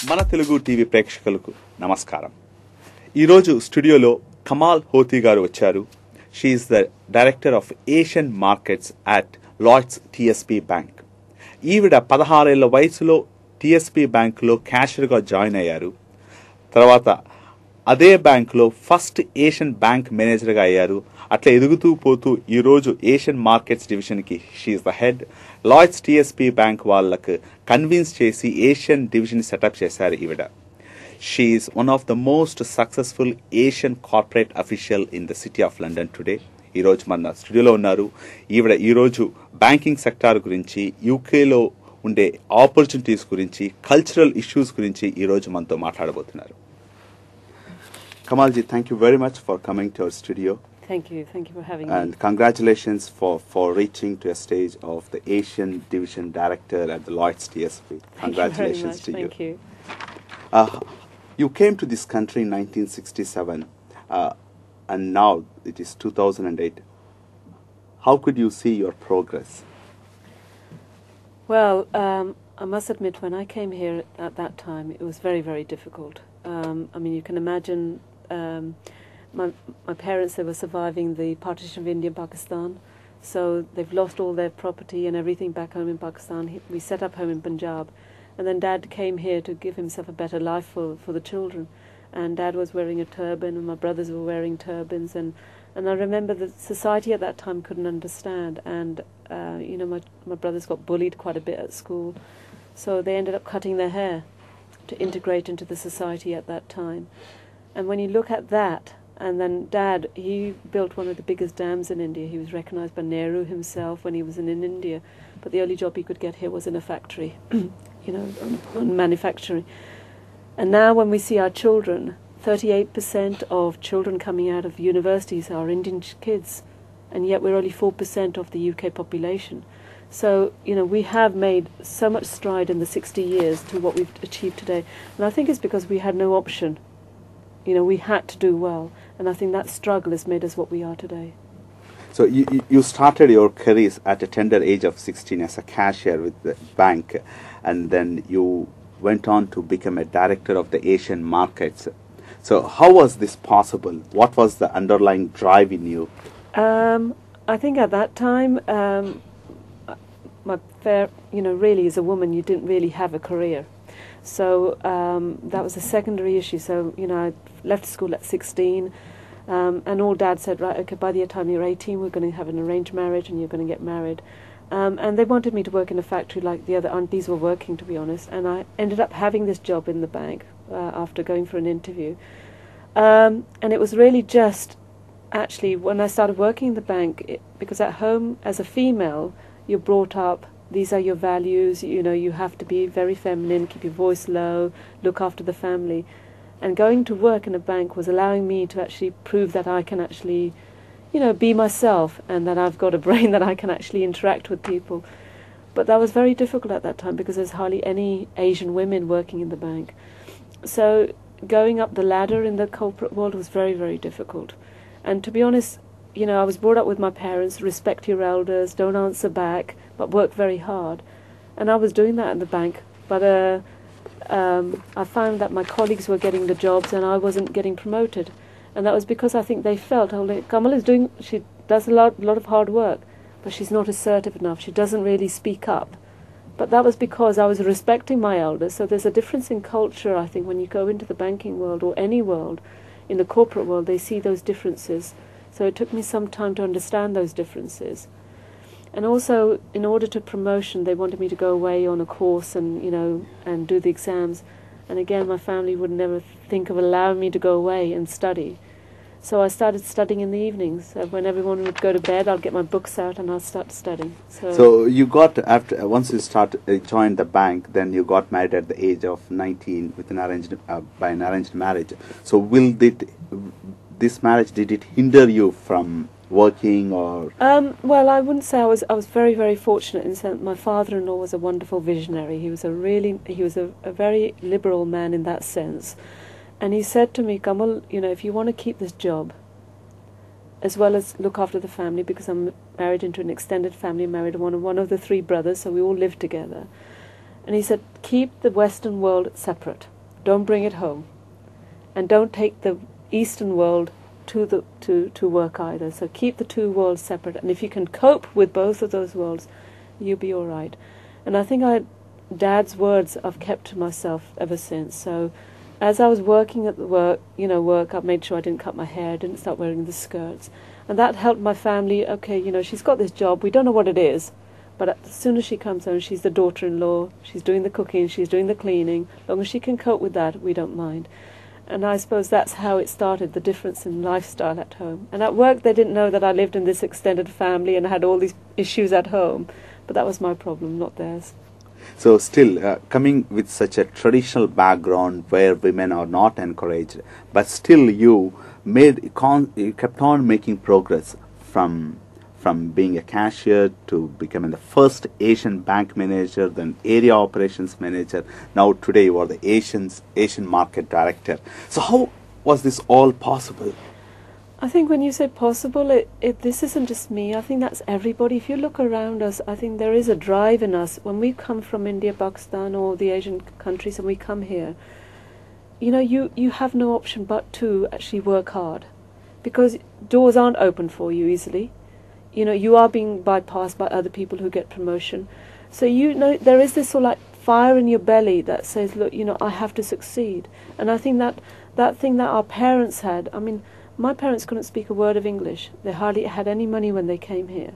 మన తెలుగు టీవీ ప్రేక్షకులకు నమస్కారం. ఈరోజు స్టూడియోలో కమాల్ హోతీ గారు వచ్చారు. She is the director of Asian markets at Lloyds TSB bank. ఈవిడ 16 ఏళ్ల వయసులో టీఎస్పీ బ్యాంక్లో క్యాషియర్గా జాయిన్ అయ్యారు. తర్వాత అదే బ్యాంక్లో ఫస్ట్ ఏషియన్ బ్యాంక్ మేనేజర్గా అయ్యారు. అట్లా ఎదుగుతూ పోతూ ఈరోజు ఏషియన్ మార్కెట్స్ డివిజన్కి she's the head. Lloyds TSB bank వాళ్ళకు కన్విన్స్ చేసి ఏషియన్ డివిజన్ సెటప్ చేశారు ఈవిడ. She's one of the most successful Asian corporate official in the City of London today. ఈరోజు మన స్టూడియోలో ఉన్నారు. ఈవిడ ఈరోజు బ్యాంకింగ్ సెక్టార్ గురించి, యూకేలో ఉండే ఆపర్చునిటీస్ గురించి, కల్చరల్ ఇష్యూస్ గురించి ఈరోజు మనతో మాట్లాడబోతున్నారు. Kamalji, thank you very much for coming to our studio. Thank you for having me. And congratulations for reaching to a stage of the Asian Division Director at the Lloyds TSP. Congratulations to you. Thank you. You came to this country in 1967, and now it is 2008. How could you see your progress? Well, I must admit, when I came here at that time, it was very, very difficult. I mean, you can imagine my parents, they were surviving the partition of India and Pakistan, so they've lost all their property and everything back home in Pakistan. We set up home in Punjab, and then Dad came here to give himself a better life for the children. And Dad was wearing a turban, and my brothers were wearing turbans, and I remember that society at that time couldn't understand, and you know, my brothers got bullied quite a bit at school, so they ended up cutting their hair to integrate into the society at that time. And when you look at that, and then Dad, he built one of the biggest dams in India. He was recognised by Nehru himself when he was in India, but the only job he could get here was in a factory, you know, on manufacturing. And now when we see our children, 38% of children coming out of universities are Indian kids, and yet we're only 4% of the UK population. So, you know, we have made so much stride in the 60 years to what we've achieved today. And I think it's because we had no option. You know, we had to do well. And I think that struggle has made us what we are today. So you started your career at a tender age of 16 as a cashier with the bank, and then you went on to become a director of the Asian markets. So how was this possible? What was the underlying drive in you? I think at that time, you know, really as a woman, you didn't really have a career. So that was a secondary issue. So, you know, I left school at 16, and all Dad said, right, okay, by the time you're 18, we're going to have an arranged marriage and you're going to get married. And they wanted me to work in a factory like the other aunties were working, to be honest. And I ended up having this job in the bank after going for an interview. And it was really just, actually, when I started working in the bank, because at home, as a female, you're brought up, these are your values, you know, you have to be very feminine, keep your voice low, look after the family. And going to work in a bank was allowing me to actually prove that I can actually, you know, be myself, and that I've got a brain that I can actually interact with people. But that was very difficult at that time because there's hardly any Asian women working in the bank. So going up the ladder in the corporate world was very, very difficult. And to be honest, you know, I was brought up with my parents, respect your elders, don't answer back, but work very hard. And I was doing that in the bank, but I found that my colleagues were getting the jobs and I wasn't getting promoted. And that was because I think they felt, oh, Kamal is doing, she does a lot of hard work, but she's not assertive enough, she doesn't really speak up. But that was because I was respecting my elders. So there's a difference in culture, I think, when you go into the banking world or any world, in the corporate world, they see those differences. So it took me some time to understand those differences. And also, in order to promotion, they wanted me to go away on a course and, you know, and do the exams. And again, my family would never think of allowing me to go away and study. So I started studying in the evenings. So when everyone would go to bed, I'll get my books out and I'll start studying. So you got, once you joined the bank, then you got married at the age of 19 with by an arranged marriage. So this marriage, did it hinder you from working or? Well, I wouldn't say I was very, very fortunate in the sense my father-in-law was a wonderful visionary. He was a very liberal man in that sense. And he said to me, Kamal, you know, if you want to keep this job, as well as look after the family, because I'm married into an extended family, married one of the 3 brothers, so we all live together. And he said, keep the Western world separate. Don't bring it home. And don't take the Eastern world to work either. So keep the two worlds separate. And if you can cope with both of those worlds, you'll be all right. And I think Dad's words I've kept to myself ever since. So as I was working at the work, I made sure I didn't cut my hair, didn't start wearing the skirts. And that helped my family. Okay, she's got this job. We don't know what it is. But as soon as she comes home, she's the daughter-in-law. She's doing the cooking. She's doing the cleaning. As long as she can cope with that, we don't mind. And I suppose that's how it started, the difference in lifestyle at home. And at work, they didn't know that I lived in this extended family and had all these issues at home. But that was my problem, not theirs. So still, coming with such a traditional background where women are not encouraged, but still you kept on making progress from being a cashier to becoming the first Asian bank manager, then area operations manager. Now today you are the Asian market director. So how was this all possible? I think when you say possible, this isn't just me. I think that's everybody. If you look around us, I think there is a drive in us. When we come from India, Pakistan, or the Asian countries, and we come here, you have no option but to actually work hard, because doors aren't open for you easily. You are being bypassed by other people who get promotion. So there is this sort of like fire in your belly that says, look, I have to succeed. And I think that thing that our parents had, my parents couldn't speak a word of English. They hardly had any money when they came here.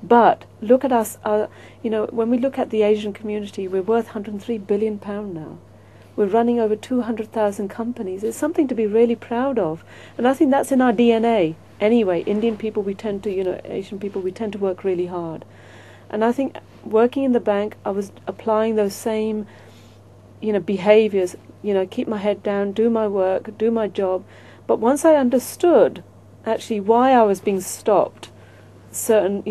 But look at us, when we look at the Asian community, we're worth £103 billion now. We're running over 200,000 companies. It's something to be really proud of. And I think that's in our DNA. Anyway, Indian people, Asian people, we tend to work really hard. And I think working in the bank, I was applying those same, behaviours, keep my head down, do my work, do my job. But once I understood actually why I was being stopped, certain,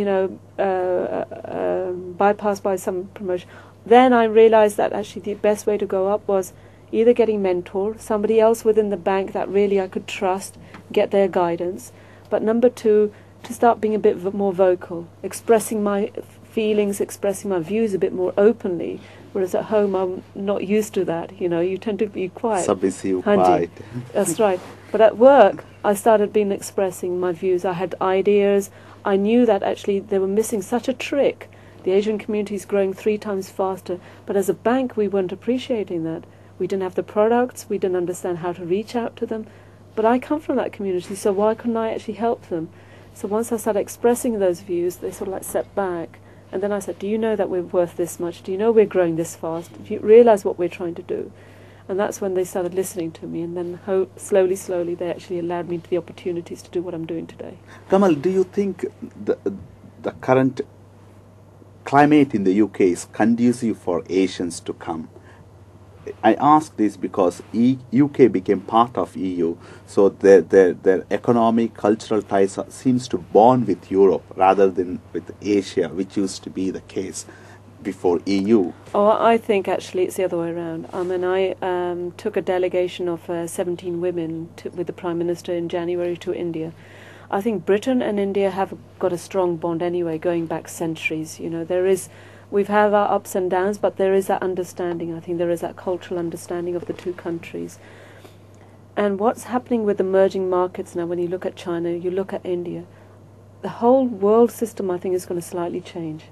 bypassed by some promotion, then I realised that actually the best way to go up was either getting mentored, somebody else within the bank that really I could trust, get their guidance. But number two, to start being a bit more vocal, expressing my feelings, expressing my views a bit more openly. Whereas at home, I'm not used to that. You tend to be quiet. Submissive, quiet. That's right. But at work, I started expressing my views. I had ideas. I knew that actually they were missing such a trick. The Asian community is growing 3 times faster. But as a bank, we weren't appreciating that. We didn't have the products. We didn't understand how to reach out to them. But I come from that community, so why couldn't I actually help them? So once I started expressing those views, they sort of like stepped back. And then I said, do you know that we're worth this much? Do you know we're growing this fast? Do you realise what we're trying to do? And that's when they started listening to me. And then slowly, they actually allowed me the opportunities to do what I'm doing today. Kamal, do you think the current climate in the UK is conducive for Asians to come? I ask this because UK became part of EU, so their economic, cultural ties seems to bond with Europe rather than with Asia, which used to be the case before EU. Oh, I think actually it's the other way around. I took a delegation of 17 women with the Prime Minister in January to India. I think Britain and India have got a strong bond anyway, going back centuries. We've had our ups and downs, but there is that understanding. I think there is that cultural understanding of the two countries. And what's happening with emerging markets now, when you look at China, you look at India, the whole world system, I think, is going to slightly change.